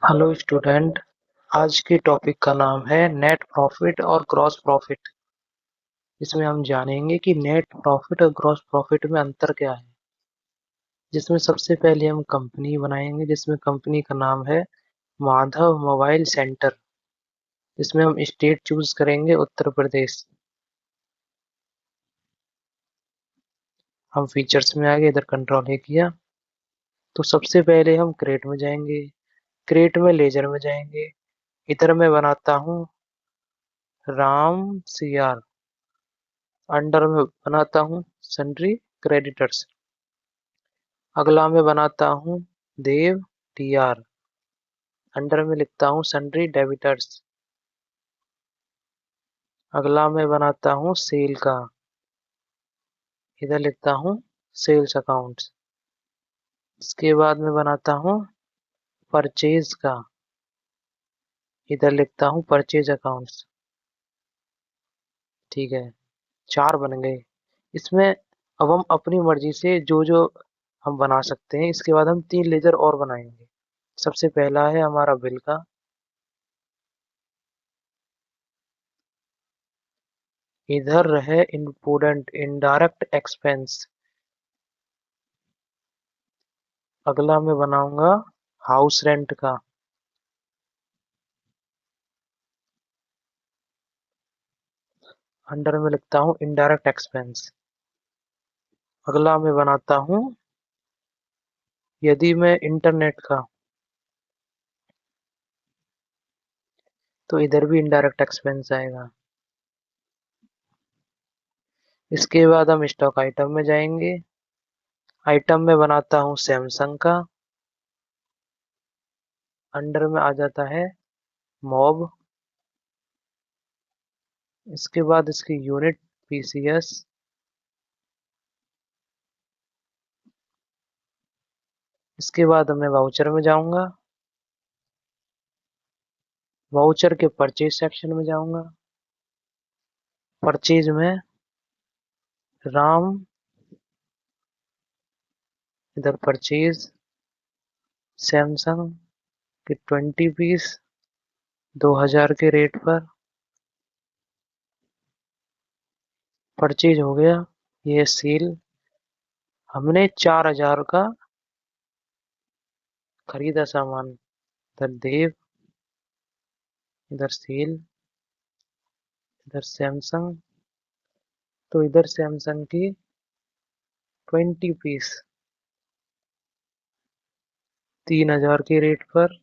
Hello student. आज के topic का नाम है नेट प्रॉफिट और ग्रॉस प्रॉफिट। इसमें हम जानेंगे कि नेट प्रॉफिट और ग्रॉस प्रॉफिट में अंतर क्या है। जिसमें सबसे पहले हम कंपनी बनाएंगे, जिसमें कंपनी का नाम है माधव मोबाइल सेंटर। इसमें हम स्टेट चूज करेंगे उत्तर प्रदेश। हम फीचर्स में आगे इधर कंट्रोल ए किया तो सबसे पहले हम क्रेट में जाएंगे। क्रेट में लेजर में जाएंगे। इधर मैं बनाता हूँ राम सीआर। अंडर में बनाता हूँ सन्ड्री क्रेडिटर्स। अगला मैं बनाता हूँ देव टी आर। अंडर में लिखता हूँ सन्ड्री डेबिटर्स। अगला मैं बनाता हूँ सेल का। इधर लिखता हूँ सेल्स अकाउंट्स। इसके बाद मैं बनाता हूँ परचेज का। इधर लिखता हूँ परचेज अकाउंट्स। ठीक है, चार बन गए। इसमें अब हम अपनी मर्जी से जो जो हम बना सकते हैं। इसके बाद हम तीन लेजर और बनाएंगे। सबसे पहला है हमारा बिल का। इधर है इम्पोर्टेंट इनडायरेक्ट एक्सपेंस। अगला मैं बनाऊंगा हाउस रेंट का। अंडर में लिखता हूँ इनडायरेक्ट एक्सपेंस। अगला मैं बनाता हूँ यदि मैं इंटरनेट का, तो इधर भी इनडायरेक्ट एक्सपेंस आएगा। इसके बाद हम स्टॉक आइटम में जाएंगे। आइटम में बनाता हूँ सैमसंग का। अंडर में आ जाता है मॉब। इसके बाद इसकी यूनिट पीसीएस। इसके बाद मैं वाउचर में जाऊंगा। वाउचर के परचेज सेक्शन में जाऊंगा। परचेज में राम। इधर परचेज सैमसंग के 20 पीस 2000 के रेट पर परचेज हो गया। ये सेल हमने 4000 का खरीदा सामान। इधर देव, इधर सेल, इधर सैमसंग। तो इधर सैमसंग की 20 पीस 3000 के रेट पर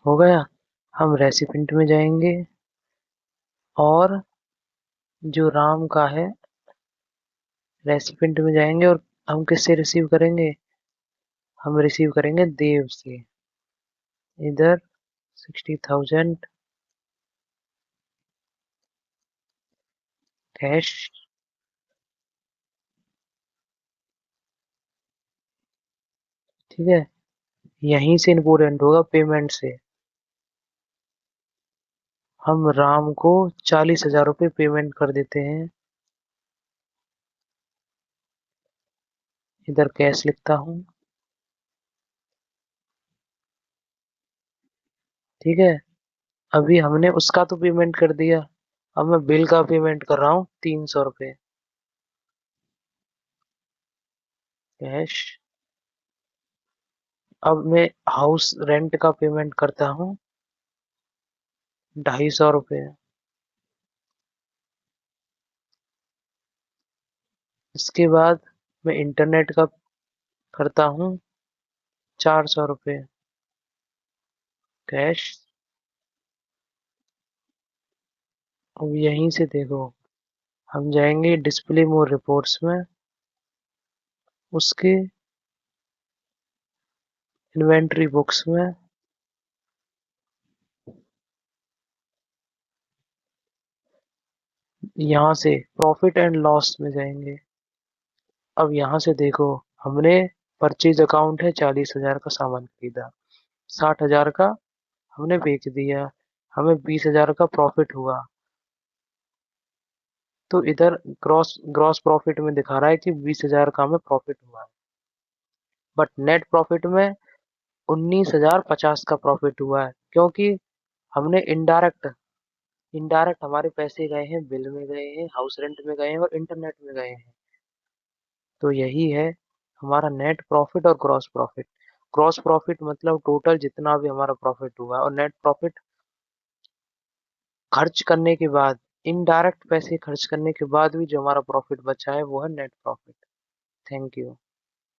हो गया। हम रेसिपेंट में जाएंगे और जो राम का है रेसिपेंट में जाएंगे और हम किससे रिसीव करेंगे। हम रिसीव करेंगे देव से। इधर 60,000 कैश। ठीक है, यहीं से इम्पोर्टेंट होगा पेमेंट से। हम राम को 40,000 रुपये पेमेंट कर देते हैं। इधर कैश लिखता हूँ। ठीक है, अभी हमने उसका तो पेमेंट कर दिया। अब मैं बिल का पेमेंट कर रहा हूँ 300 रुपये कैश। अब मैं हाउस रेंट का पेमेंट करता हूँ 250 रुपये। इसके बाद मैं इंटरनेट का करता हूँ 400 रुपये कैश। अब यहीं से देखो, हम जाएंगे डिस्प्ले मोर रिपोर्ट्स में। उसके इन्वेंट्री बुक्स में यहाँ से प्रॉफिट एंड लॉस में जाएंगे। अब यहाँ से देखो, हमने परचेज अकाउंट है 40,000 का सामान खरीदा, 60,000 का हमने बेच दिया, हमें 20,000 का प्रॉफिट हुआ। तो इधर ग्रॉस ग्रॉस प्रॉफिट में दिखा रहा है कि 20,000 का हमें प्रॉफिट हुआ है, बट नेट प्रॉफिट में 19,050 का प्रॉफिट हुआ है, क्योंकि हमने इनडायरेक्ट इनडायरेक्ट हमारे पैसे गए हैं, बिल में गए हैं, हाउस रेंट में गए हैं और इंटरनेट में गए हैं। तो यही है हमारा नेट प्रॉफिट और ग्रॉस प्रॉफिट। ग्रॉस प्रॉफिट मतलब टोटल जितना भी हमारा प्रॉफिट हुआ, और नेट प्रॉफिट खर्च करने के बाद, इनडायरेक्ट पैसे खर्च करने के बाद भी जो हमारा प्रॉफिट बचा है वो है नेट प्रॉफिट। Thank you.